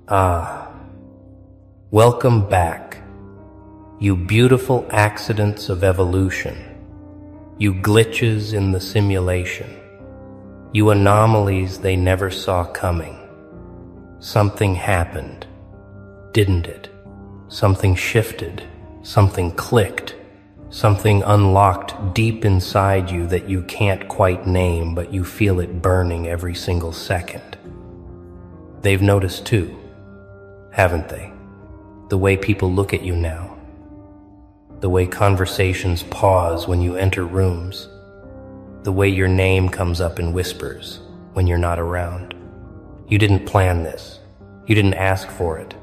Ah, welcome back, you beautiful accidents of evolution, you glitches in the simulation, you anomalies they never saw coming. Something happened, didn't it? Something shifted, something clicked, something unlocked deep inside you that you can't quite name, but you feel it burning every single second. They've noticed too, haven't they? The way people look at you now. The way conversations pause when you enter rooms. The way your name comes up in whispers when you're not around. You didn't plan this. You didn't ask for it.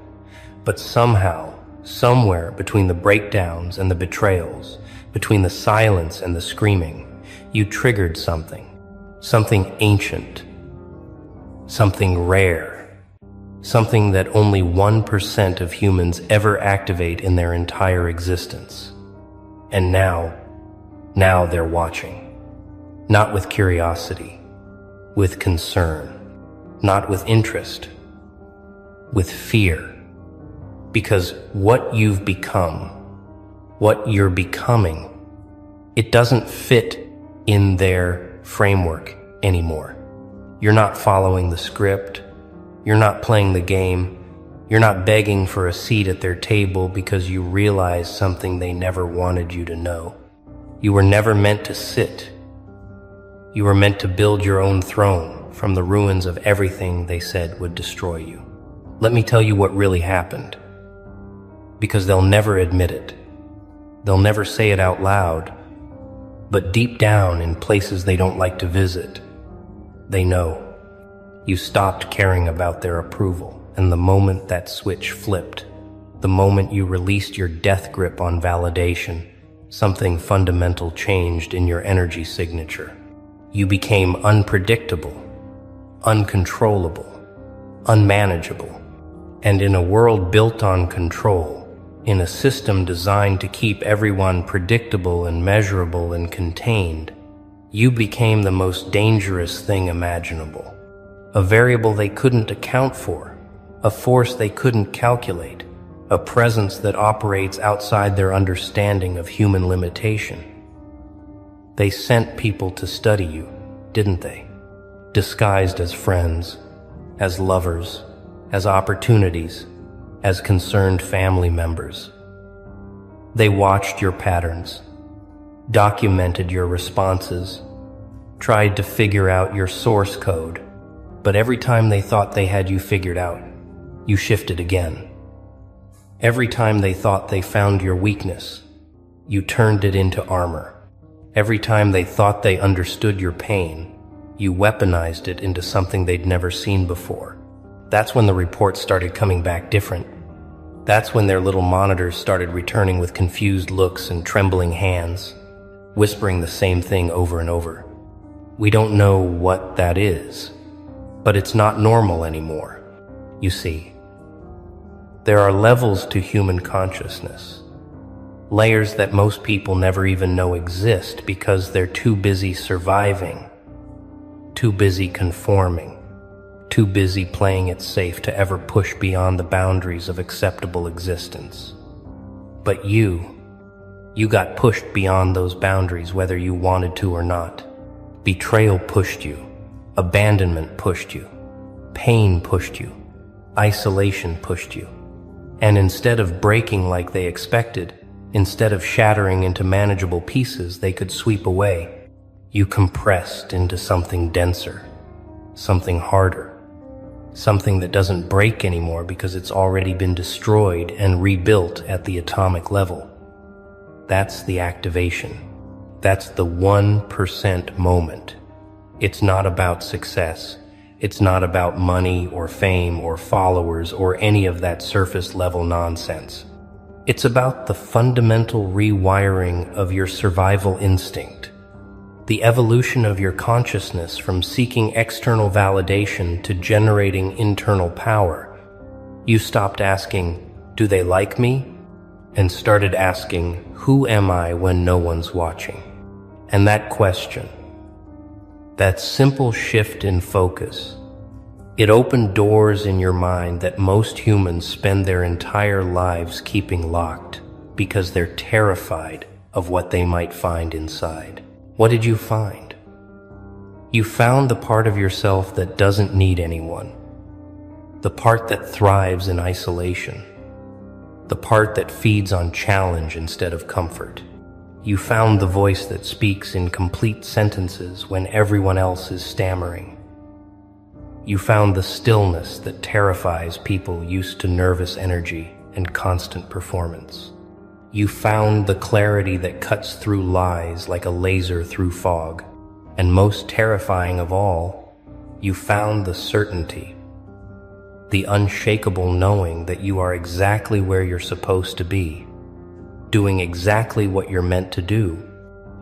But somehow, somewhere between the breakdowns and the betrayals, between the silence and the screaming, you triggered something. Something ancient. Something rare. Something that only 1% of humans ever activate in their entire existence. And now they're watching. Not with curiosity, with concern, not with interest, with fear. Because what you've become, what you're becoming, it doesn't fit in their framework anymore. You're not following the script. You're not playing the game. You're not begging for a seat at their table because you realize something they never wanted you to know. You were never meant to sit. You were meant to build your own throne from the ruins of everything they said would destroy you. Let me tell you what really happened. Because they'll never admit it. They'll never say it out loud. But deep down in places they don't like to visit, they know. You stopped caring about their approval, and the moment that switch flipped, the moment you released your death grip on validation, something fundamental changed in your energy signature. You became unpredictable, uncontrollable, unmanageable. And in a world built on control, in a system designed to keep everyone predictable and measurable and contained, you became the most dangerous thing imaginable. A variable they couldn't account for, a force they couldn't calculate, a presence that operates outside their understanding of human limitation. They sent people to study you, didn't they? Disguised as friends, as lovers, as opportunities, as concerned family members. They watched your patterns, documented your responses, tried to figure out your source code. But every time they thought they had you figured out, you shifted again. Every time they thought they found your weakness, you turned it into armor. Every time they thought they understood your pain, you weaponized it into something they'd never seen before. That's when the reports started coming back different. That's when their little monitors started returning with confused looks and trembling hands, whispering the same thing over and over. We don't know what that is. But it's not normal anymore. You see, there are levels to human consciousness, layers that most people never even know exist because they're too busy surviving, too busy conforming, too busy playing it safe to ever push beyond the boundaries of acceptable existence. But you got pushed beyond those boundaries whether you wanted to or not. Betrayal pushed you. Abandonment pushed you. Pain pushed you. Isolation pushed you. And instead of breaking like they expected, instead of shattering into manageable pieces they could sweep away, you compressed into something denser, something harder, something that doesn't break anymore because it's already been destroyed and rebuilt at the atomic level. That's the activation. That's the 1% moment. It's not about success. It's not about money or fame or followers or any of that surface level nonsense. It's about the fundamental rewiring of your survival instinct, the evolution of your consciousness from seeking external validation to generating internal power. You stopped asking, "Do they like me?" and started asking, "Who am I when no one's watching?" And that question, that simple shift in focus, It opened doors in your mind that most humans spend their entire lives keeping locked because they're terrified of what they might find inside. What did you find? You found the part of yourself that doesn't need anyone, the part that thrives in isolation, the part that feeds on challenge instead of comfort. You found the voice that speaks in complete sentences when everyone else is stammering. You found the stillness that terrifies people used to nervous energy and constant performance. You found the clarity that cuts through lies like a laser through fog. And most terrifying of all, you found the certainty, the unshakable knowing that you are exactly where you're supposed to be, doing exactly what you're meant to do,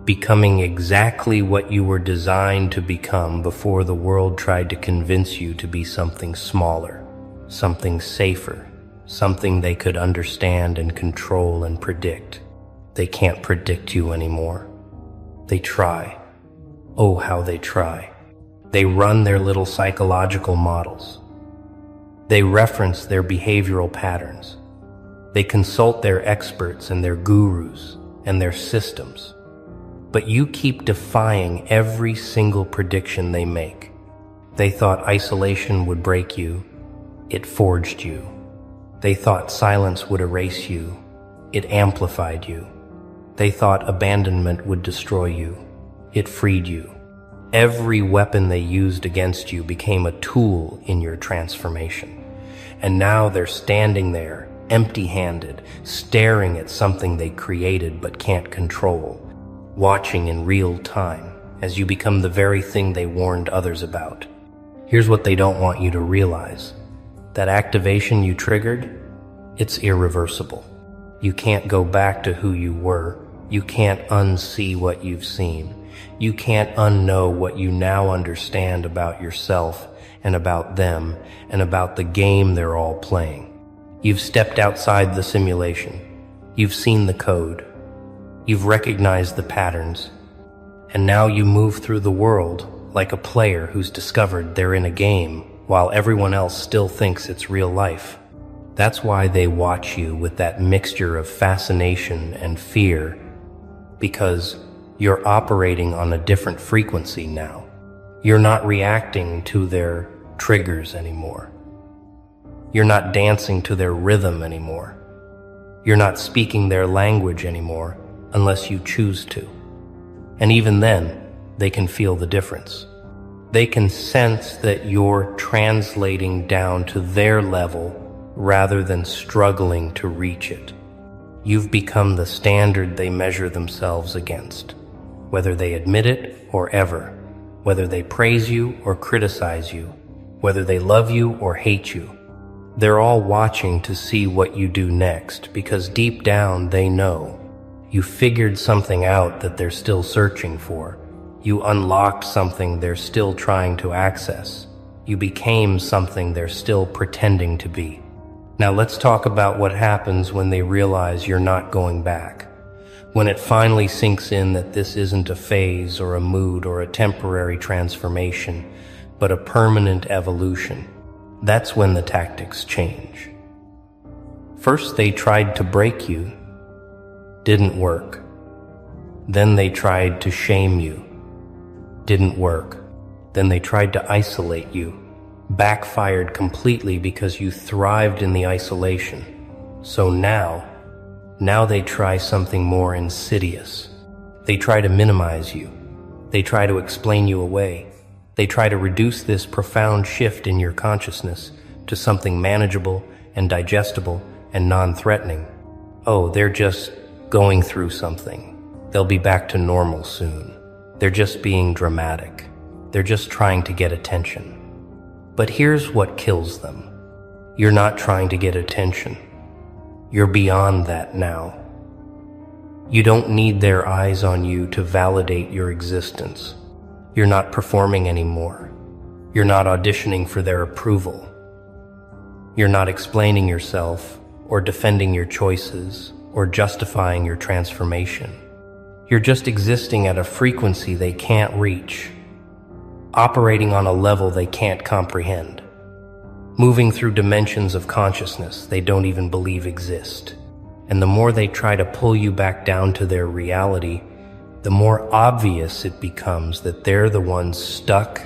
becoming exactly what you were designed to become before the world tried to convince you to be something smaller, something safer, something they could understand and control and predict. They can't predict you anymore. They try. Oh, how they try. They run their little psychological models. They reference their behavioral patterns. They consult their experts and their gurus and their systems. But you keep defying every single prediction they make. They thought isolation would break you. It forged you. They thought silence would erase you. It amplified you. They thought abandonment would destroy you. It freed you. Every weapon they used against you became a tool in your transformation. And now they're standing there, empty-handed, staring at something they created but can't control, watching in real time as you become the very thing they warned others about. Here's what they don't want you to realize. That activation you triggered, it's irreversible. You can't go back to who you were. You can't unsee what you've seen. You can't unknow what you now understand about yourself and about them and about the game they're all playing. You've stepped outside the simulation. You've seen the code. You've recognized the patterns. And now you move through the world like a player who's discovered they're in a game while everyone else still thinks it's real life. That's why they watch you with that mixture of fascination and fear, because you're operating on a different frequency now. You're not reacting to their triggers anymore. You're not dancing to their rhythm anymore. You're not speaking their language anymore unless you choose to. And even then, they can feel the difference. They can sense that you're translating down to their level rather than struggling to reach it. You've become the standard they measure themselves against, whether they admit it or ever, whether they praise you or criticize you, whether they love you or hate you. They're all watching to see what you do next, because deep down they know you figured something out that they're still searching for. You unlocked something they're still trying to access. You became something they're still pretending to be. Now let's talk about what happens when they realize you're not going back. When it finally sinks in that this isn't a phase or a mood or a temporary transformation, but a permanent evolution. That's when the tactics change. First they tried to break you. Didn't work. Then they tried to shame you. Didn't work. Then they tried to isolate you. Backfired completely because you thrived in the isolation. So now they try something more insidious. They try to minimize you. They try to explain you away. They try to reduce this profound shift in your consciousness to something manageable and digestible and non-threatening. Oh, they're just going through something. They'll be back to normal soon. They're just being dramatic. They're just trying to get attention. But here's what kills them. You're not trying to get attention. You're beyond that now. You don't need their eyes on you to validate your existence. You're not performing anymore. You're not auditioning for their approval. You're not explaining yourself or defending your choices or justifying your transformation. You're just existing at a frequency they can't reach, operating on a level they can't comprehend. moving through dimensions of consciousness they don't even believe exist. And the more they try to pull you back down to their reality, the more obvious it becomes that they're the ones stuck,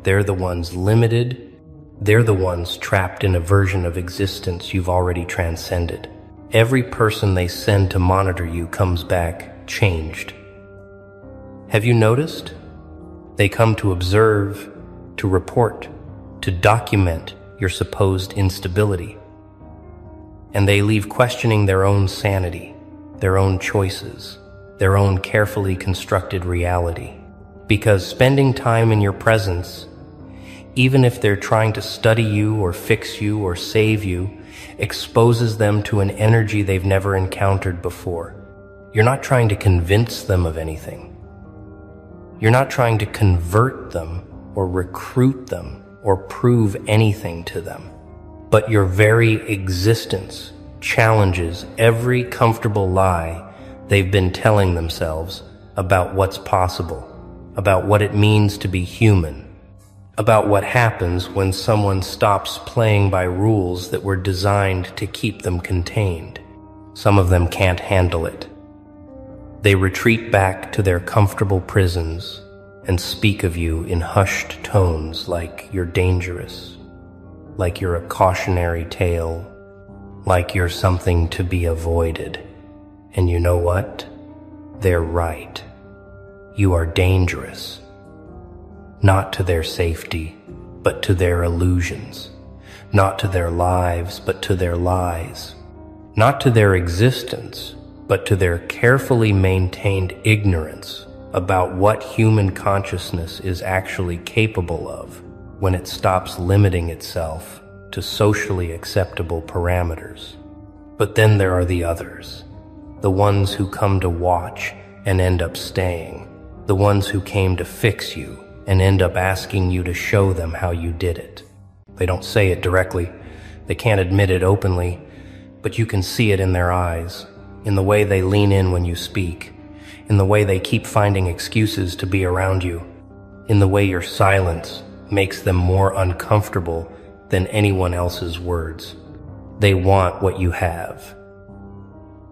they're the ones limited, they're the ones trapped in a version of existence you've already transcended. Every person they send to monitor you comes back changed. Have you noticed? They come to observe, to report, to document your supposed instability. And they leave questioning their own sanity, their own choices, their own carefully constructed reality. Because spending time in your presence, even if they're trying to study you or fix you or save you, exposes them to an energy they've never encountered before. You're not trying to convince them of anything. You're not trying to convert them or recruit them or prove anything to them. But your very existence challenges every comfortable lie they've been telling themselves about what's possible, about what it means to be human, about what happens when someone stops playing by rules that were designed to keep them contained. Some of them can't handle it. They retreat back to their comfortable prisons and speak of you in hushed tones like you're dangerous, like you're a cautionary tale, like you're something to be avoided. And you know what? They're right. You are dangerous. Not to their safety, but to their illusions. Not to their lives, but to their lies. Not to their existence, but to their carefully maintained ignorance about what human consciousness is actually capable of when it stops limiting itself to socially acceptable parameters. But then there are the others, the ones who come to watch and end up staying, the ones who came to fix you and end up asking you to show them how you did it. They don't say it directly, they can't admit it openly, but you can see it in their eyes, in the way they lean in when you speak, in the way they keep finding excuses to be around you, in the way your silence makes them more uncomfortable than anyone else's words. They want what you have.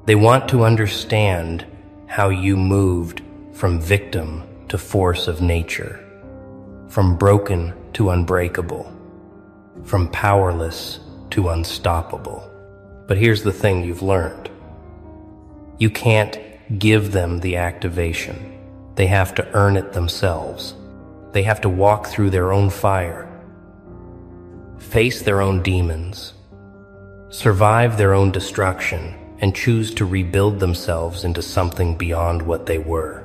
They want to understand how you moved from victim to force of nature, from broken to unbreakable, from powerless to unstoppable. But here's the thing you've learned. You can't give them the activation. They have to earn it themselves. They have to walk through their own fire, face their own demons, survive their own destruction, and choose to rebuild themselves into something beyond what they were.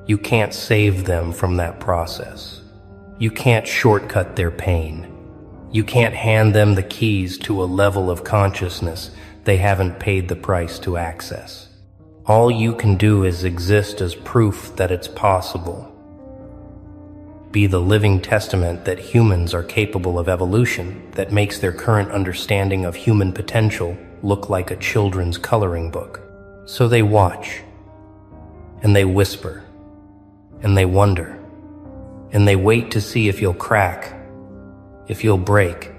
You can't save them from that process. You can't shortcut their pain. You can't hand them the keys to a level of consciousness they haven't paid the price to access. All you can do is exist as proof that it's possible. Be the living testament that humans are capable of evolution that makes their current understanding of human potential look like a children's coloring book. So they watch, and they whisper, and they wonder, and they wait to see if you'll crack, if you'll break,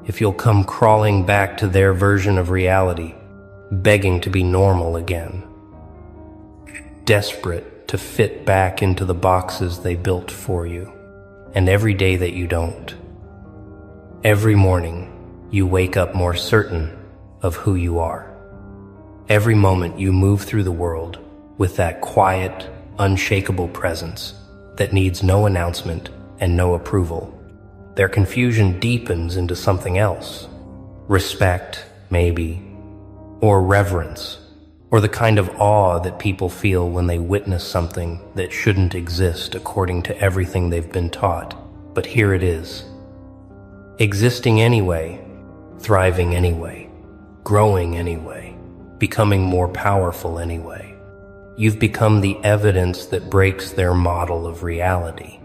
if you'll come crawling back to their version of reality, begging to be normal again, desperate to fit back into the boxes they built for you. And every day that you don't, every morning you wake up more certain of who you are. Every moment you move through the world with that quiet, unshakable presence that needs no announcement and no approval. Their confusion deepens into something else. Respect, maybe, or reverence, or the kind of awe that people feel when they witness something that shouldn't exist according to everything they've been taught. But here it is. Existing anyway, thriving anyway, growing anyway, becoming more powerful anyway. You've become the evidence that breaks their model of reality,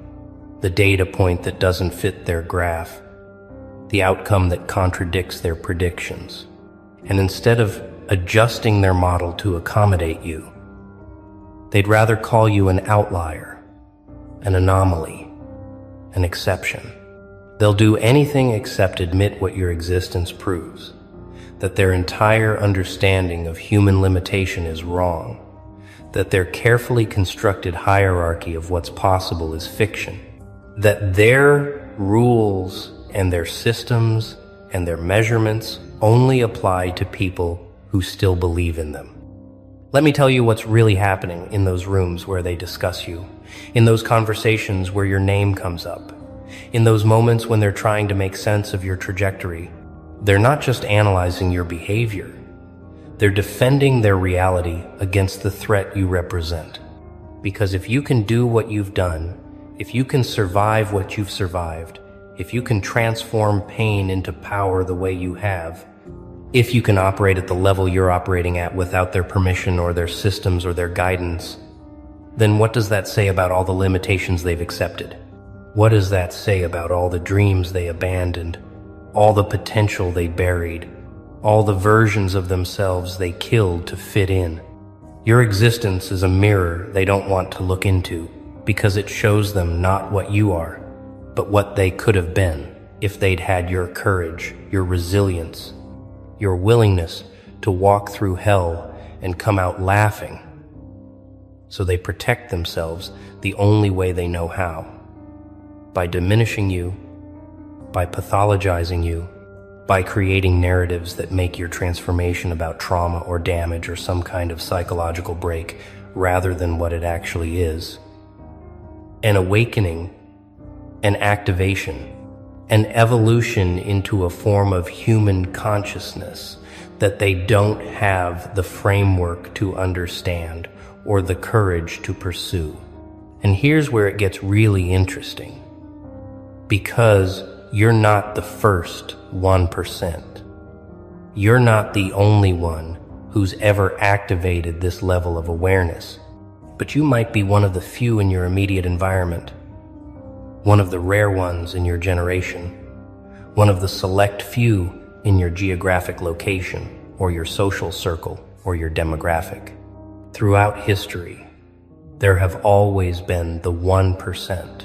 the data point that doesn't fit their graph, the outcome that contradicts their predictions. And instead of adjusting their model to accommodate you, they'd rather call you an outlier, an anomaly, an exception. They'll do anything except admit what your existence proves, that their entire understanding of human limitation is wrong, that their carefully constructed hierarchy of what's possible is fiction, that their rules and their systems and their measurements only apply to people who still believe in them. Let me tell you what's really happening in those rooms where they discuss you, in those conversations where your name comes up, in those moments when they're trying to make sense of your trajectory. They're not just analyzing your behavior. They're defending their reality against the threat you represent. Because if you can do what you've done, if you can survive what you've survived, if you can transform pain into power the way you have, if you can operate at the level you're operating at without their permission or their systems or their guidance, then what does that say about all the limitations they've accepted? What does that say about all the dreams they abandoned, all the potential they buried, all the versions of themselves they killed to fit in? Your existence is a mirror they don't want to look into because it shows them not what you are, but what they could have been if they'd had your courage, your resilience, your willingness to walk through hell and come out laughing. So they protect themselves the only way they know how, by diminishing you, by pathologizing you, by creating narratives that make your transformation about trauma or damage or some kind of psychological break rather than what it actually is. An awakening, an activation, an evolution into a form of human consciousness that they don't have the framework to understand or the courage to pursue. And here's where it gets really interesting. Because you're not the first 1%. You're not the only one who's ever activated this level of awareness, but you might be one of the few in your immediate environment, one of the rare ones in your generation, one of the select few in your geographic location or your social circle or your demographic. Throughout history, there have always been the 1%,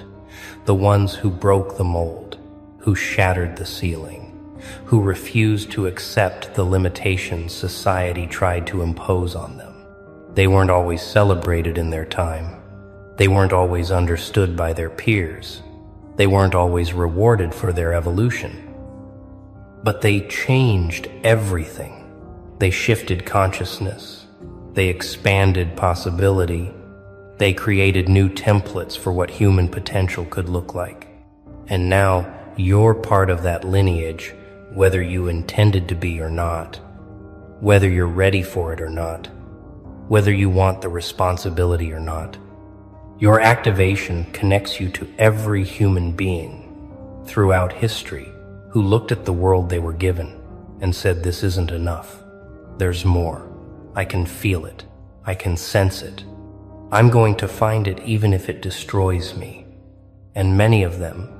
the ones who broke the mold, who shattered the ceiling, who refused to accept the limitations society tried to impose on them. They weren't always celebrated in their time. They weren't always understood by their peers. They weren't always rewarded for their evolution. But they changed everything. They shifted consciousness. They expanded possibility. They created new templates for what human potential could look like. And now you're part of that lineage, whether you intended to be or not, whether you're ready for it or not, whether you want the responsibility or not. Your activation connects you to every human being throughout history who looked at the world they were given and said, this isn't enough. There's more. I can feel it. I can sense it. I'm going to find it even if it destroys me. And many of them,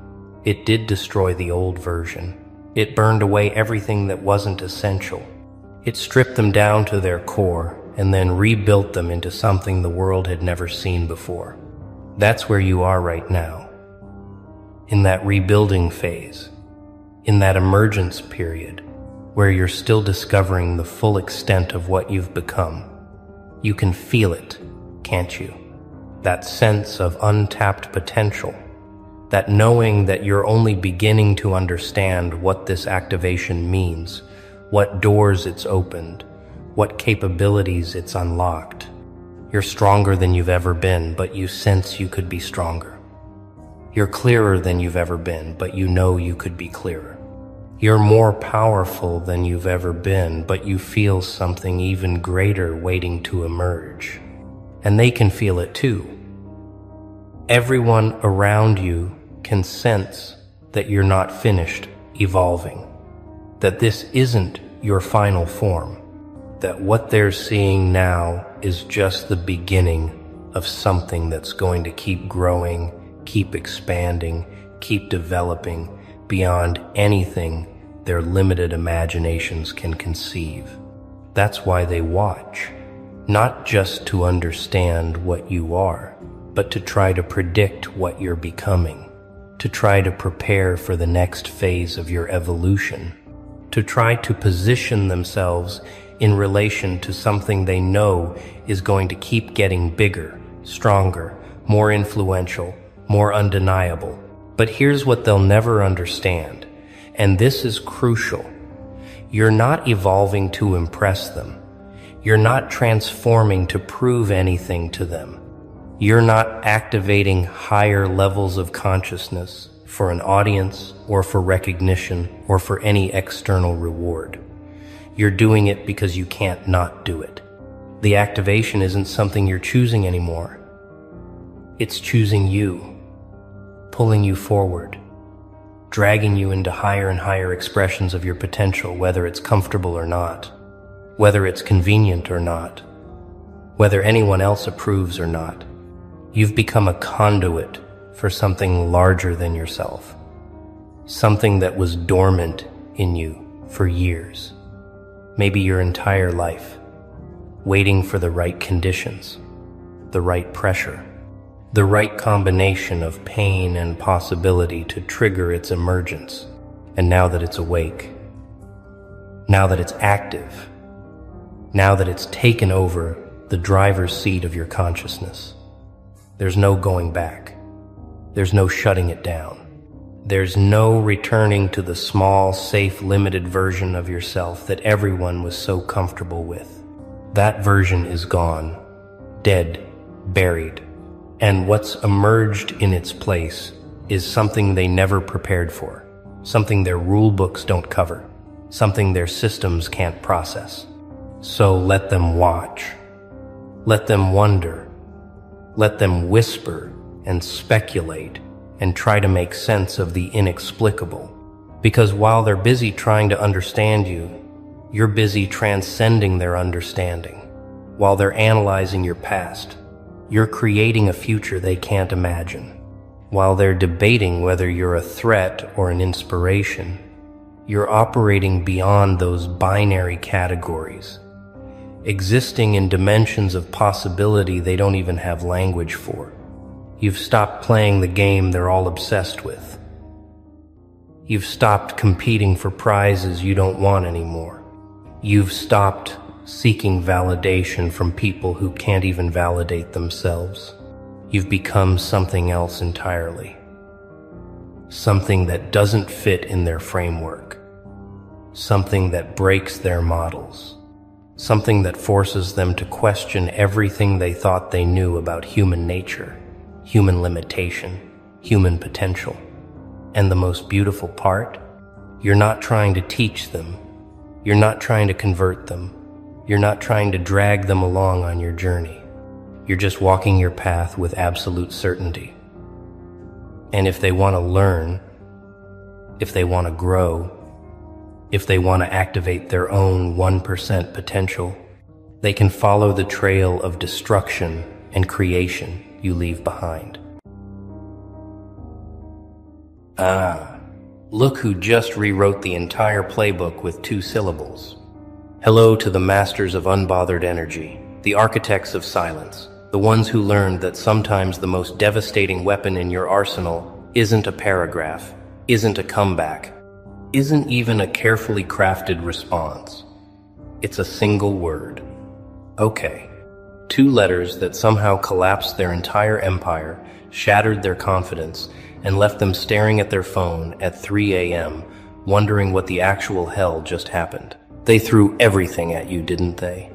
it did destroy the old version. It burned away everything that wasn't essential. It stripped them down to their core and then rebuilt them into something the world had never seen before. That's where you are right now. In that rebuilding phase, in that emergence period, where you're still discovering the full extent of what you've become. You can feel it, can't you? That sense of untapped potential, that knowing that you're only beginning to understand what this activation means, what doors it's opened, what capabilities it's unlocked. You're stronger than you've ever been, but you sense you could be stronger. You're clearer than you've ever been, but you know you could be clearer. You're more powerful than you've ever been, but you feel something even greater waiting to emerge. And they can feel it too. Everyone around you can sense that you're not finished evolving, that this isn't your final form, that what they're seeing now is just the beginning of something that's going to keep growing, keep expanding, keep developing beyond anything their limited imaginations can conceive. That's why they watch, not just to understand what you are, but to try to predict what you're becoming, to try to prepare for the next phase of your evolution, to try to position themselves in relation to something they know is going to keep getting bigger, stronger, more influential, more undeniable. But here's what they'll never understand, and this is crucial. You're not evolving to impress them. You're not transforming to prove anything to them. You're not activating higher levels of consciousness for an audience or for recognition or for any external reward. You're doing it because you can't not do it. The activation isn't something you're choosing anymore. It's choosing you, pulling you forward, dragging you into higher and higher expressions of your potential, whether it's comfortable or not, whether it's convenient or not, whether anyone else approves or not. You've become a conduit for something larger than yourself, something that was dormant in you for years, maybe your entire life, waiting for the right conditions, the right pressure, the right combination of pain and possibility to trigger its emergence. And now that it's awake, now that it's active, now that it's taken over the driver's seat of your consciousness, there's no going back. There's no shutting it down. There's no returning to the small, safe, limited version of yourself that everyone was so comfortable with. That version is gone, dead, buried. And what's emerged in its place is something they never prepared for, something their rule books don't cover, something their systems can't process. So let them watch. Let them wonder. Let them whisper and speculate and try to make sense of the inexplicable. Because while they're busy trying to understand you, you're busy transcending their understanding. While they're analyzing your past, you're creating a future they can't imagine. While they're debating whether you're a threat or an inspiration, you're operating beyond those binary categories, existing in dimensions of possibility they don't even have language for. You've stopped playing the game they're all obsessed with. You've stopped competing for prizes you don't want anymore. You've stopped seeking validation from people who can't even validate themselves. You've become something else entirely. Something that doesn't fit in their framework. Something that breaks their models. Something that forces them to question everything they thought they knew about human nature, human limitation, human potential. And the most beautiful part? You're not trying to teach them. You're not trying to convert them. You're not trying to drag them along on your journey. You're just walking your path with absolute certainty. And if they want to learn, if they want to grow, if they want to activate their own 1% potential, they can follow the trail of destruction and creation you leave behind. Look who just rewrote the entire playbook with 2 syllables. Hello to the masters of unbothered energy, the architects of silence, the ones who learned that sometimes the most devastating weapon in your arsenal isn't a paragraph, isn't a comeback, isn't even a carefully crafted response. It's a single word. Okay. 2 letters that somehow collapsed their entire empire, shattered their confidence, and left them staring at their phone at 3 a.m., wondering what the actual hell just happened. They threw everything at you, didn't they?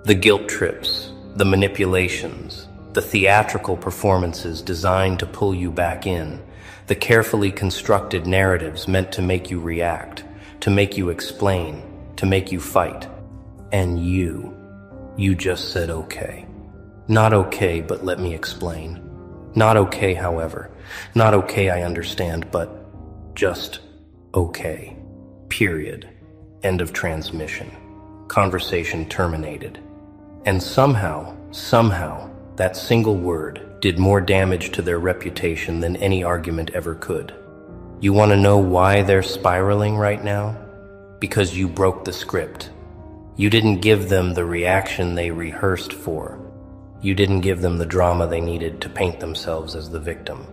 The guilt trips, the manipulations, the theatrical performances designed to pull you back in, the carefully constructed narratives meant to make you react, to make you explain, to make you fight. And you just said okay. Not okay, but let me explain. Not okay, however. Not okay, I understand, but just okay. Period. End of transmission. Conversation terminated. And somehow, that single word did more damage to their reputation than any argument ever could. You want to know why they're spiraling right now? Because you broke the script. You didn't give them the reaction they rehearsed for. You didn't give them the drama they needed to paint themselves as the victim.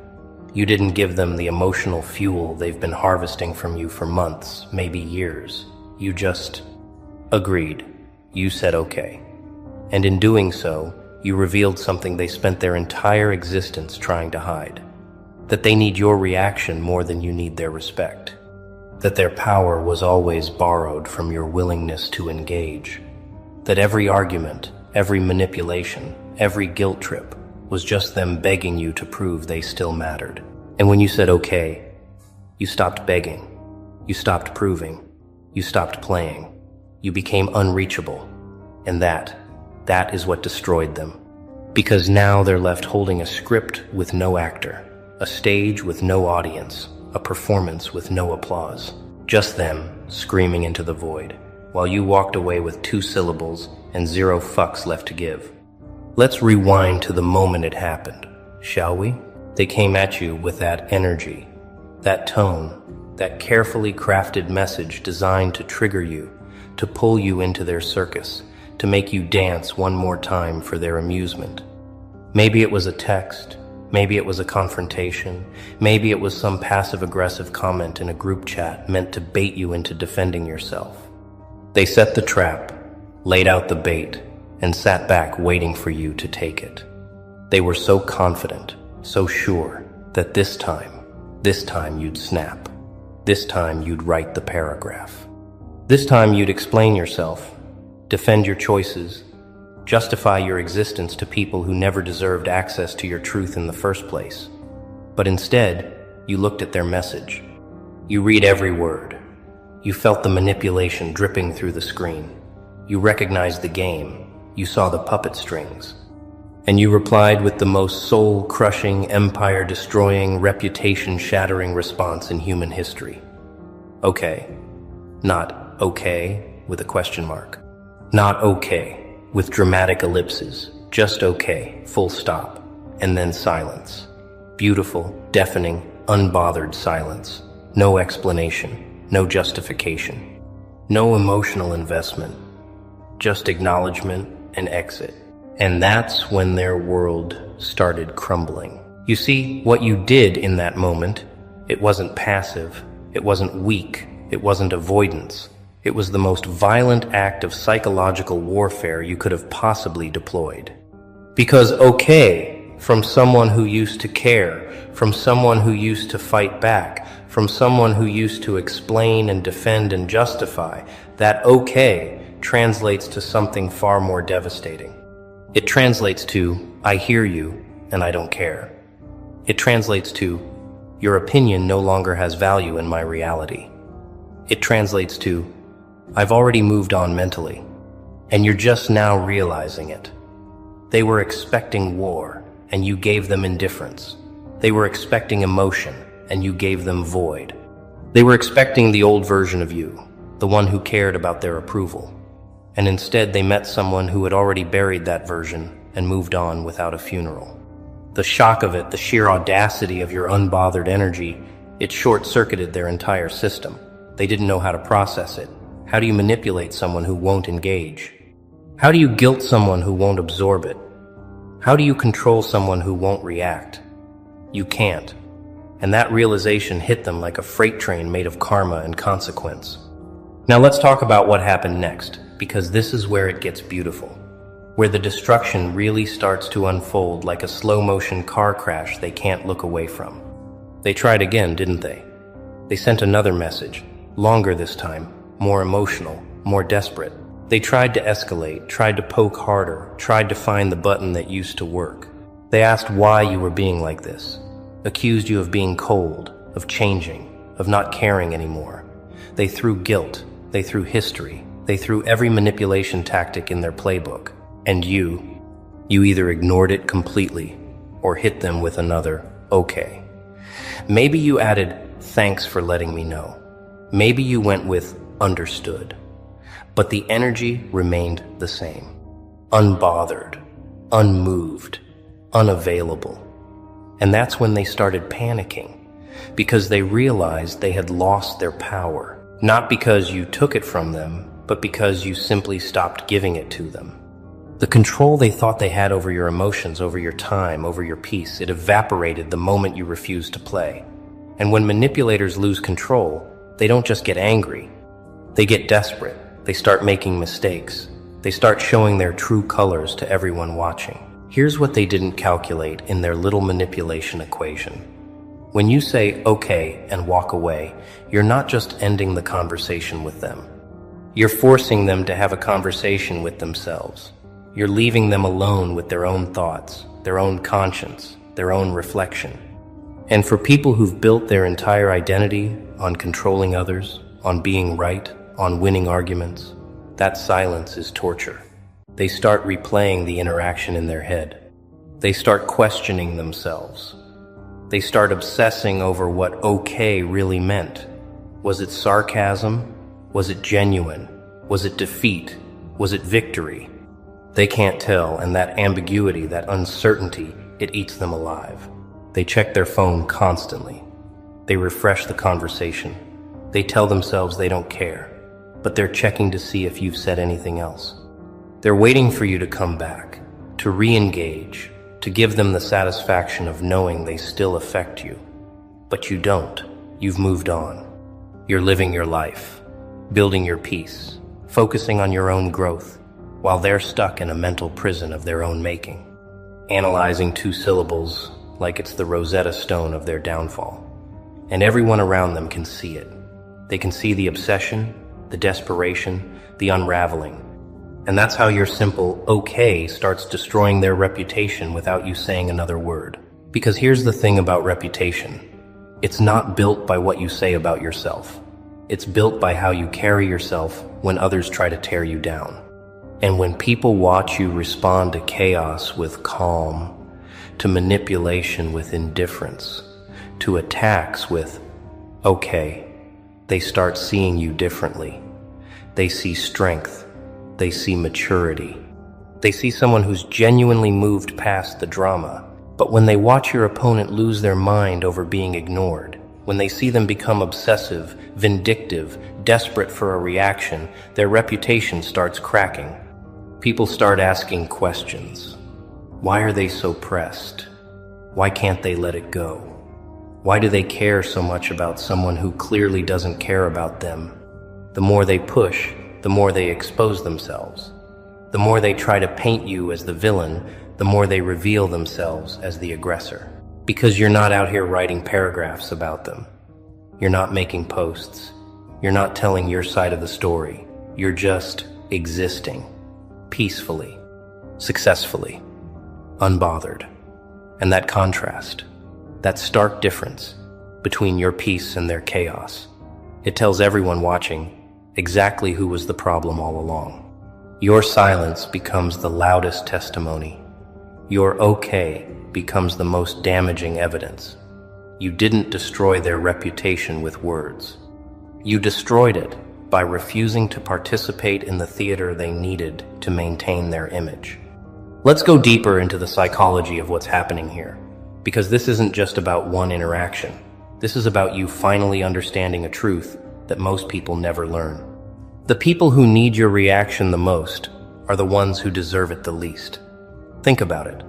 You didn't give them the emotional fuel they've been harvesting from you for months, maybe years. You just agreed. You said okay. And in doing so, you revealed something they spent their entire existence trying to hide. That they need your reaction more than you need their respect. That their power was always borrowed from your willingness to engage. That every argument, every manipulation, every guilt trip was just them begging you to prove they still mattered. And when you said okay, you stopped begging, you stopped proving, you stopped playing, you became unreachable. And that is what destroyed them. Because now they're left holding a script with no actor, a stage with no audience, a performance with no applause. Just them screaming into the void, while you walked away with 2 syllables and 0 fucks left to give. Let's rewind to the moment it happened, shall we? They came at you with that energy, that tone, that carefully crafted message designed to trigger you, to pull you into their circus, to make you dance one more time for their amusement. Maybe it was a text, maybe it was a confrontation, maybe it was some passive-aggressive comment in a group chat meant to bait you into defending yourself. They set the trap, laid out the bait, and sat back waiting for you to take it. They were so confident, so sure, that this time you'd snap. This time you'd write the paragraph. This time you'd explain yourself, defend your choices, justify your existence to people who never deserved access to your truth in the first place. But instead, you looked at their message. You read every word. You felt the manipulation dripping through the screen. You recognized the game. You saw the puppet strings. And you replied with the most soul-crushing, empire-destroying, reputation-shattering response in human history. Okay. Not okay with a question mark. Not okay with dramatic ellipses. Just okay, full stop. And then silence. Beautiful, deafening, unbothered silence. No explanation, no justification. No emotional investment. Just acknowledgement and exit. And that's when their world started crumbling. You see, what you did in that moment, it wasn't passive, it wasn't weak, it wasn't avoidance. It was the most violent act of psychological warfare you could have possibly deployed. Because okay, from someone who used to care, from someone who used to fight back, from someone who used to explain and defend and justify, that okay translates to something far more devastating. It translates to, I hear you, and I don't care. It translates to, your opinion no longer has value in my reality. It translates to, I've already moved on mentally, and you're just now realizing it. They were expecting war, and you gave them indifference. They were expecting emotion, and you gave them void. They were expecting the old version of you, the one who cared about their approval. And instead they met someone who had already buried that version and moved on without a funeral. The shock of it, the sheer audacity of your unbothered energy, it short-circuited their entire system. They didn't know how to process it. How do you manipulate someone who won't engage? How do you guilt someone who won't absorb it? How do you control someone who won't react? You can't. And that realization hit them like a freight train made of karma and consequence. Now let's talk about what happened next, because this is where it gets beautiful, where the destruction really starts to unfold like a slow-motion car crash they can't look away from. They tried again, didn't they? They sent another message, longer this time, more emotional, more desperate. They tried to escalate, tried to poke harder, tried to find the button that used to work. They asked why you were being like this, accused you of being cold, of changing, of not caring anymore. They threw guilt, they threw history, they threw every manipulation tactic in their playbook. And you either ignored it completely or hit them with another, okay. Maybe you added, thanks for letting me know. Maybe you went with, understood. But the energy remained the same. Unbothered, unmoved, unavailable. And that's when they started panicking, because they realized they had lost their power. Not because you took it from them, but because you simply stopped giving it to them. The control they thought they had over your emotions, over your time, over your peace, it evaporated the moment you refused to play. And when manipulators lose control, they don't just get angry. They get desperate. They start making mistakes. They start showing their true colors to everyone watching. Here's what they didn't calculate in their little manipulation equation. When you say okay and walk away, you're not just ending the conversation with them. You're forcing them to have a conversation with themselves. You're leaving them alone with their own thoughts, their own conscience, their own reflection. And for people who've built their entire identity on controlling others, on being right, on winning arguments, that silence is torture. They start replaying the interaction in their head. They start questioning themselves. They start obsessing over what okay really meant. Was it sarcasm? Was it genuine? Was it defeat? Was it victory? They can't tell, and that ambiguity, that uncertainty, it eats them alive. They check their phone constantly. They refresh the conversation. They tell themselves they don't care, but they're checking to see if you've said anything else. They're waiting for you to come back, to re-engage, to give them the satisfaction of knowing they still affect you. But you don't. You've moved on. You're living your life, building your peace, focusing on your own growth, while they're stuck in a mental prison of their own making, analyzing 2 syllables like it's the Rosetta Stone of their downfall. And everyone around them can see it. They can see the obsession, the desperation, the unraveling. And that's how your simple okay starts destroying their reputation without you saying another word. Because here's the thing about reputation. It's not built by what you say about yourself. It's built by how you carry yourself when others try to tear you down. And when people watch you respond to chaos with calm, to manipulation with indifference, to attacks with okay, they start seeing you differently. They see strength. They see maturity. They see someone who's genuinely moved past the drama. But when they watch your opponent lose their mind over being ignored, when they see them become obsessive, vindictive, desperate for a reaction, their reputation starts cracking. People start asking questions. Why are they so pressed? Why can't they let it go? Why do they care so much about someone who clearly doesn't care about them? The more they push, the more they expose themselves. The more they try to paint you as the villain, the more they reveal themselves as the aggressor. Because you're not out here writing paragraphs about them. You're not making posts. You're not telling your side of the story. You're just existing, peacefully, successfully, unbothered. And that contrast, that stark difference between your peace and their chaos, it tells everyone watching exactly who was the problem all along. Your silence becomes the loudest testimony. Your okay becomes the most damaging evidence. You didn't destroy their reputation with words. You destroyed it by refusing to participate in the theater they needed to maintain their image. Let's go deeper into the psychology of what's happening here, because this isn't just about one interaction. This is about you finally understanding a truth that most people never learn. The people who need your reaction the most are the ones who deserve it the least. Think about it.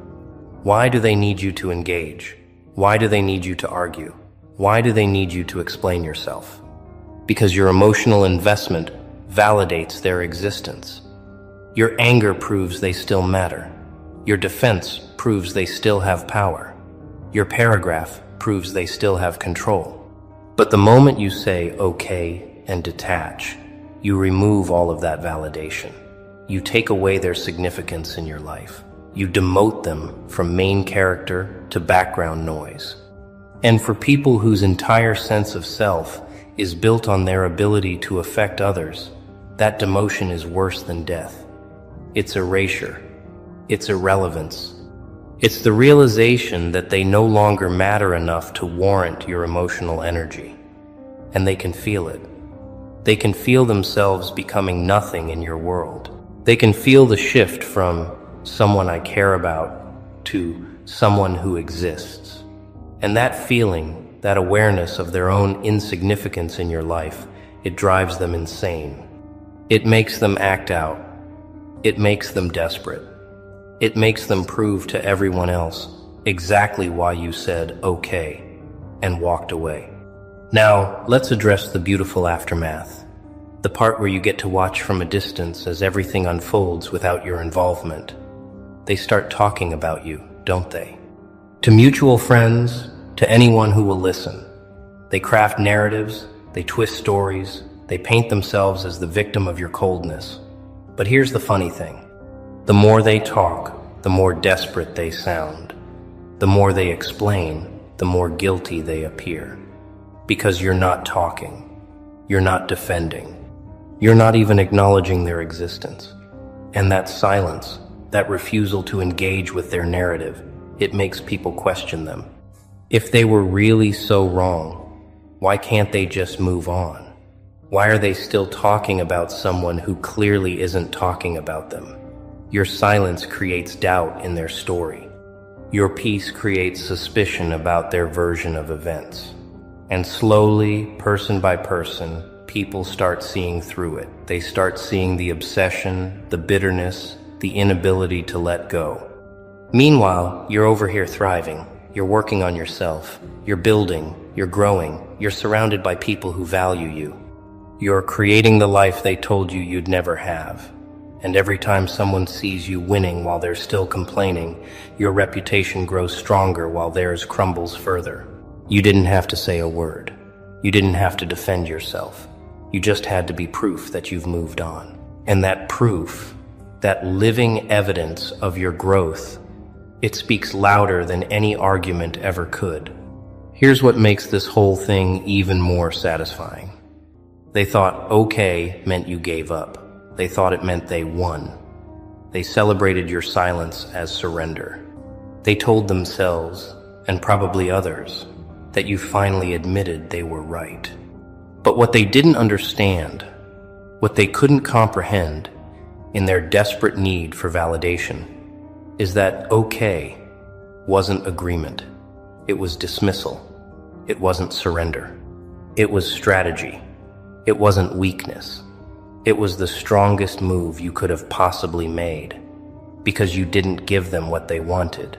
Why do they need you to engage? Why do they need you to argue? Why do they need you to explain yourself? Because your emotional investment validates their existence. Your anger proves they still matter. Your defense proves they still have power. Your paragraph proves they still have control. But the moment you say okay and detach, you remove all of that validation. You take away their significance in your life. You demote them from main character to background noise. And for people whose entire sense of self is built on their ability to affect others, that demotion is worse than death. It's erasure. It's irrelevance. It's the realization that they no longer matter enough to warrant your emotional energy. And they can feel it. They can feel themselves becoming nothing in your world. They can feel the shift from someone I care about to someone who exists. And that feeling, that awareness of their own insignificance in your life, it drives them insane. It makes them act out. It makes them desperate. It makes them prove to everyone else exactly why you said okay and walked away. Now, let's address the beautiful aftermath, the part where you get to watch from a distance as everything unfolds without your involvement. They start talking about you, don't they? To mutual friends, to anyone who will listen. They craft narratives, they twist stories, they paint themselves as the victim of your coldness. But here's the funny thing. The more they talk, the more desperate they sound. The more they explain, the more guilty they appear. Because you're not talking. You're not defending. You're not even acknowledging their existence. And that silence, that refusal to engage with their narrative, it makes people question them. If they were really so wrong, why can't they just move on? Why are they still talking about someone who clearly isn't talking about them? Your silence creates doubt in their story. Your peace creates suspicion about their version of events. And slowly, person by person, people start seeing through it. They start seeing the obsession, the bitterness, the inability to let go. Meanwhile, you're over here thriving. You're working on yourself. You're building. You're growing. You're surrounded by people who value you. You're creating the life they told you you'd never have. And every time someone sees you winning while they're still complaining, your reputation grows stronger while theirs crumbles further. You didn't have to say a word. You didn't have to defend yourself. You just had to be proof that you've moved on. And that proof, that living evidence of your growth, it speaks louder than any argument ever could. Here's what makes this whole thing even more satisfying. They thought okay meant you gave up. They thought it meant they won. They celebrated your silence as surrender. They told themselves, and probably others, that you finally admitted they were right. But what they didn't understand, what they couldn't comprehend in their desperate need for validation, is that okay wasn't agreement. It was dismissal. It wasn't surrender. It was strategy. It wasn't weakness. It was the strongest move you could have possibly made, because you didn't give them what they wanted.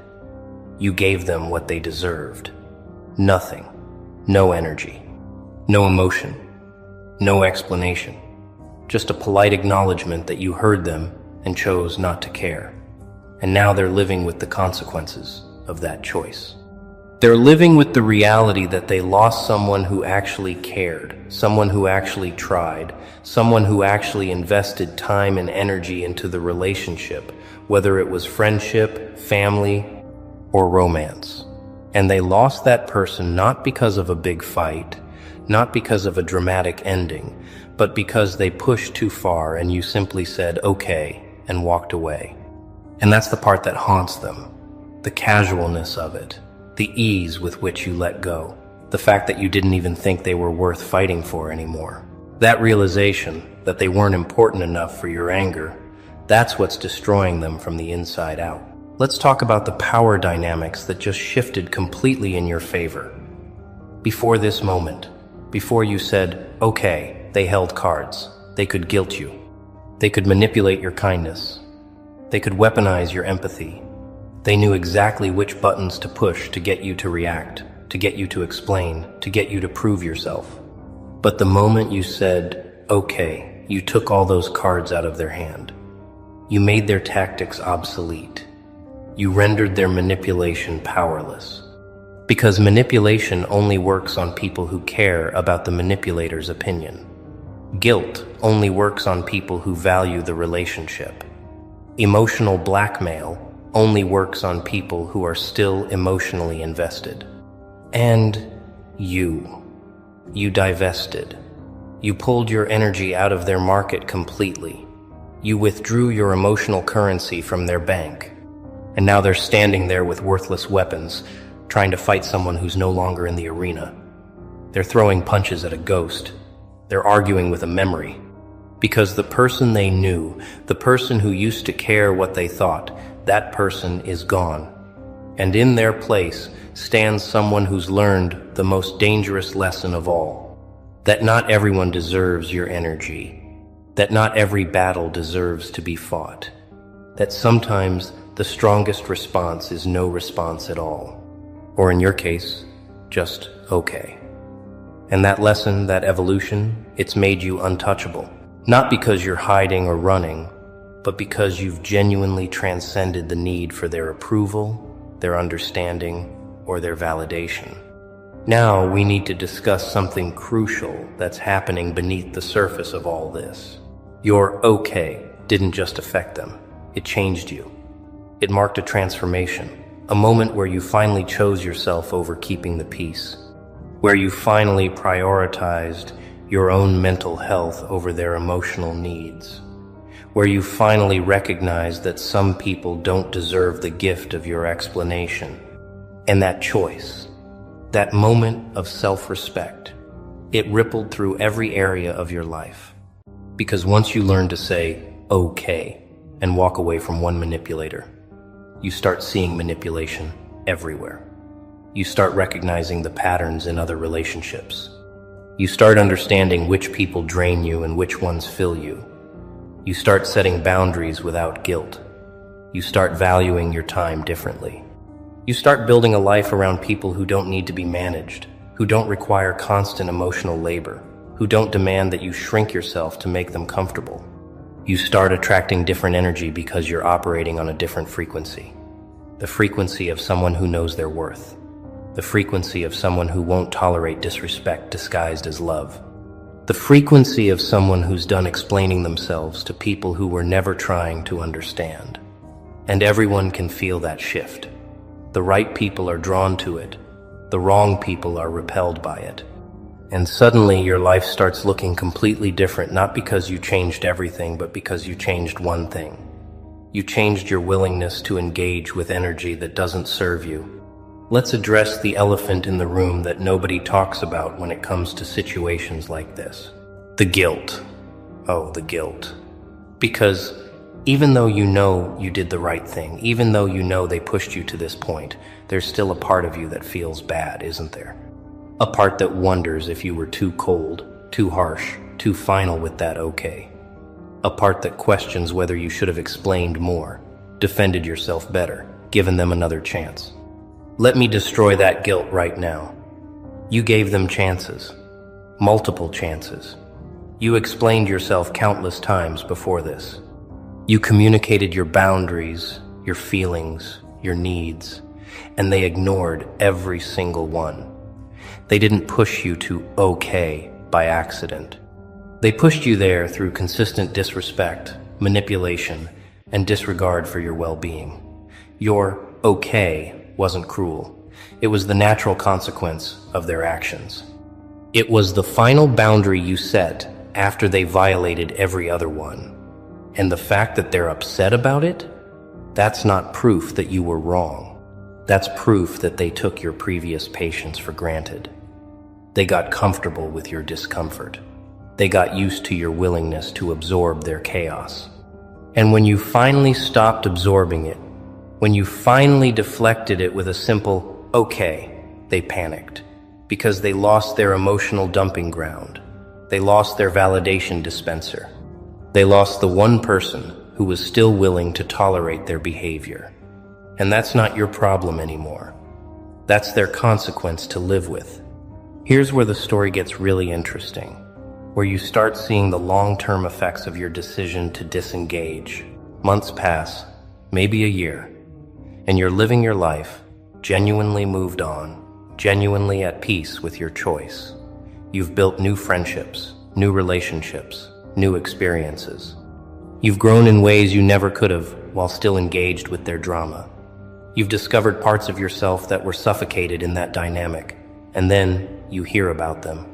You gave them what they deserved. Nothing. No energy. No emotion. No explanation. Just a polite acknowledgement that you heard them and chose not to care. And now they're living with the consequences of that choice. They're living with the reality that they lost someone who actually cared, someone who actually tried, someone who actually invested time and energy into the relationship, whether it was friendship, family, or romance. And they lost that person not because of a big fight, not because of a dramatic ending, but because they pushed too far and you simply said okay and walked away. And that's the part that haunts them, the casualness of it. The ease with which you let go, the fact that you didn't even think they were worth fighting for anymore. That realization that they weren't important enough for your anger, that's what's destroying them from the inside out. Let's talk about the power dynamics that just shifted completely in your favor. Before this moment, before you said, okay, they held cards. They could guilt you. They could manipulate your kindness. They could weaponize your empathy. They knew exactly which buttons to push to get you to react, to get you to explain, to get you to prove yourself. But the moment you said, okay, you took all those cards out of their hand. You made their tactics obsolete. You rendered their manipulation powerless. Because manipulation only works on people who care about the manipulator's opinion. Guilt only works on people who value the relationship. Emotional blackmail only works on people who are still emotionally invested. And you divested. You pulled your energy out of their market completely. You withdrew your emotional currency from their bank. And now they're standing there with worthless weapons, trying to fight someone who's no longer in the arena. They're throwing punches at a ghost. They're arguing with a memory. Because the person they knew, the person who used to care what they thought, that person is gone. And in their place stands someone who's learned the most dangerous lesson of all. That not everyone deserves your energy. That not every battle deserves to be fought. That sometimes the strongest response is no response at all. Or in your case, just okay. And that lesson, that evolution, it's made you untouchable. Not because you're hiding or running, but because you've genuinely transcended the need for their approval, their understanding, or their validation. Now we need to discuss something crucial that's happening beneath the surface of all this. Your okay didn't just affect them, it changed you. It marked a transformation, a moment where you finally chose yourself over keeping the peace, where you finally prioritized your own mental health over their emotional needs, where you finally recognized that some people don't deserve the gift of your explanation. And that choice, that moment of self-respect, it rippled through every area of your life. Because once you learn to say, okay, and walk away from one manipulator, you start seeing manipulation everywhere. You start recognizing the patterns in other relationships. You start understanding which people drain you and which ones fill you. You start setting boundaries without guilt. You start valuing your time differently. You start building a life around people who don't need to be managed, who don't require constant emotional labor, who don't demand that you shrink yourself to make them comfortable. You start attracting different energy because you're operating on a different frequency. The frequency of someone who knows their worth. The frequency of someone who won't tolerate disrespect disguised as love. The frequency of someone who's done explaining themselves to people who were never trying to understand. And everyone can feel that shift. The right people are drawn to it. The wrong people are repelled by it. And suddenly your life starts looking completely different, not because you changed everything, but because you changed one thing. You changed your willingness to engage with energy that doesn't serve you. Let's address the elephant in the room that nobody talks about when it comes to situations like this. The guilt. Oh, the guilt. Because even though you know you did the right thing, even though you know they pushed you to this point, there's still a part of you that feels bad, isn't there? A part that wonders if you were too cold, too harsh, too final with that okay. A part that questions whether you should have explained more, defended yourself better, given them another chance. Let me destroy that guilt right now. You gave them chances, multiple chances. You explained yourself countless times before this. You communicated your boundaries, your feelings, your needs, and they ignored every single one. They didn't push you to okay by accident. They pushed you there through consistent disrespect, manipulation, and disregard for your well-being. Your okay wasn't cruel. It was the natural consequence of their actions. It was the final boundary you set after they violated every other one. And the fact that they're upset about it, that's not proof that you were wrong. That's proof that they took your previous patience for granted. They got comfortable with your discomfort. They got used to your willingness to absorb their chaos. And when you finally stopped absorbing it, when you finally deflected it with a simple, okay, they panicked. Because they lost their emotional dumping ground. They lost their validation dispenser. They lost the one person who was still willing to tolerate their behavior. And that's not your problem anymore. That's their consequence to live with. Here's where the story gets really interesting, where you start seeing the long-term effects of your decision to disengage. Months pass, maybe a year, and you're living your life, genuinely moved on, genuinely at peace with your choice. You've built new friendships, new relationships, new experiences. You've grown in ways you never could have while still engaged with their drama. You've discovered parts of yourself that were suffocated in that dynamic, and then you hear about them.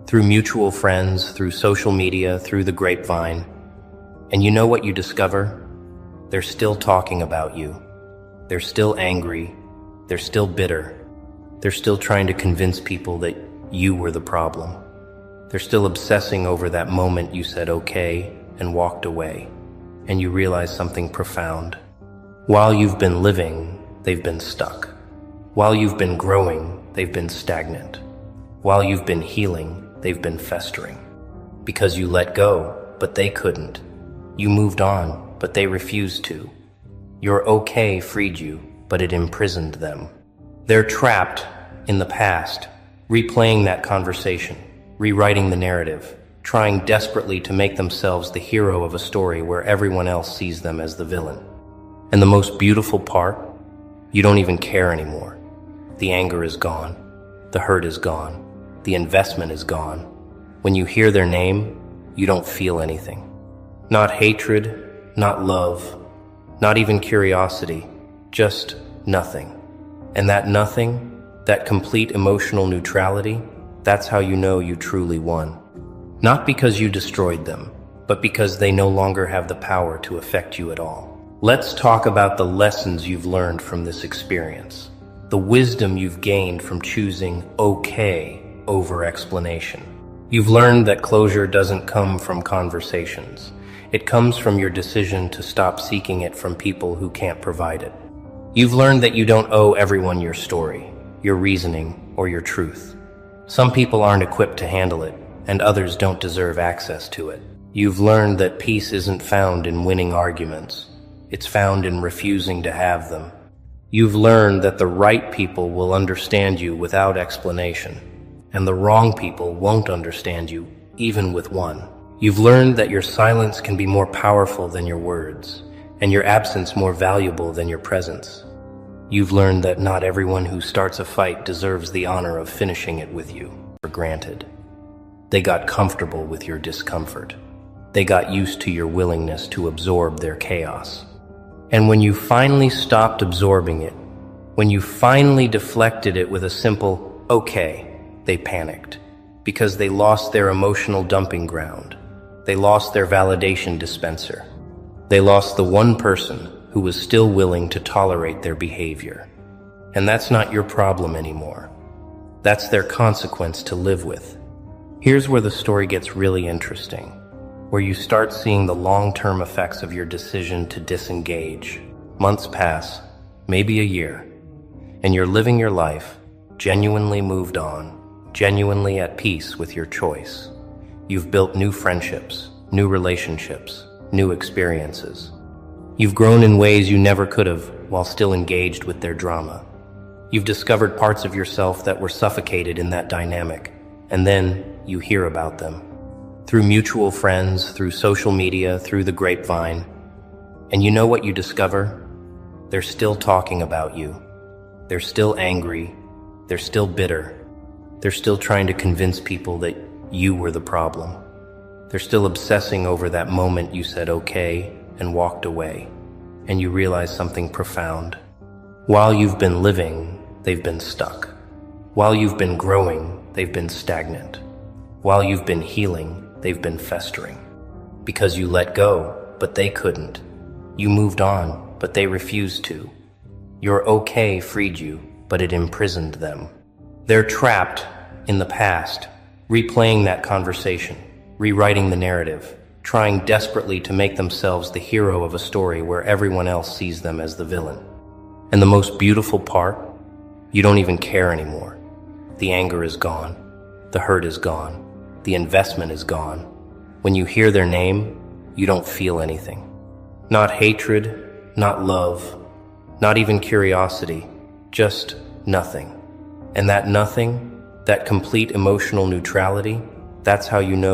Through mutual friends, through social media, through the grapevine. And you know what you discover? They're still talking about you. They're still angry. They're still bitter. They're still trying to convince people that you were the problem. They're still obsessing over that moment you said okay and walked away, and you realize something profound. While you've been living, they've been stuck. While you've been growing, they've been stagnant. While you've been healing, they've been festering. Because you let go, but they couldn't. You moved on, but they refused to. Your okay freed you, but it imprisoned them. They're trapped in the past, replaying that conversation, rewriting the narrative, trying desperately to make themselves the hero of a story where everyone else sees them as the villain. And the most beautiful part? You don't even care anymore. The anger is gone. The hurt is gone. The investment is gone. When you hear their name, you don't feel anything. Not hatred, not love, not even curiosity, just nothing. And that nothing, that complete emotional neutrality, that's how you know you truly won. Not because you destroyed them, but because they no longer have the power to affect you at all. Let's talk about the lessons you've learned from this experience, the wisdom you've gained from choosing okay over explanation. You've learned that closure doesn't come from conversations. It comes from your decision to stop seeking it from people who can't provide it. You've learned that you don't owe everyone your story, your reasoning, or your truth. Some people aren't equipped to handle it, and others don't deserve access to it. You've learned that peace isn't found in winning arguments. It's found in refusing to have them. You've learned that the right people will understand you without explanation, and the wrong people won't understand you, even with one. You've learned that your silence can be more powerful than your words, and your absence more valuable than your presence. You've learned that not everyone who starts a fight deserves the honor of finishing it with you, for granted. They got comfortable with your discomfort. They got used to your willingness to absorb their chaos. And when you finally stopped absorbing it, when you finally deflected it with a simple, okay, they panicked, because they lost their emotional dumping ground. They lost their validation dispenser. They lost the one person who was still willing to tolerate their behavior. And that's not your problem anymore. That's their consequence to live with. Here's where the story gets really interesting, where you start seeing the long-term effects of your decision to disengage. Months pass, maybe a year, and you're living your life, genuinely moved on, genuinely at peace with your choice. You've built new friendships, new relationships, new experiences. You've grown in ways you never could have while still engaged with their drama. You've discovered parts of yourself that were suffocated in that dynamic, and then you hear about them. Through mutual friends, through social media, through the grapevine. And you know what you discover? They're still talking about you. They're still angry. They're still bitter. They're still trying to convince people that you were the problem. They're still obsessing over that moment you said okay and walked away, and you realize something profound. While you've been living, they've been stuck. While you've been growing, they've been stagnant. While you've been healing, they've been festering. Because you let go, but they couldn't. You moved on, but they refused to. Your okay freed you, but it imprisoned them. They're trapped in the past, replaying that conversation, rewriting the narrative, trying desperately to make themselves the hero of a story where everyone else sees them as the villain. And the most beautiful part? You don't even care anymore. The anger is gone. The hurt is gone. The investment is gone. When you hear their name, you don't feel anything. Not hatred, not love, not even curiosity, just nothing. And that nothing, that complete emotional neutrality, that's how you know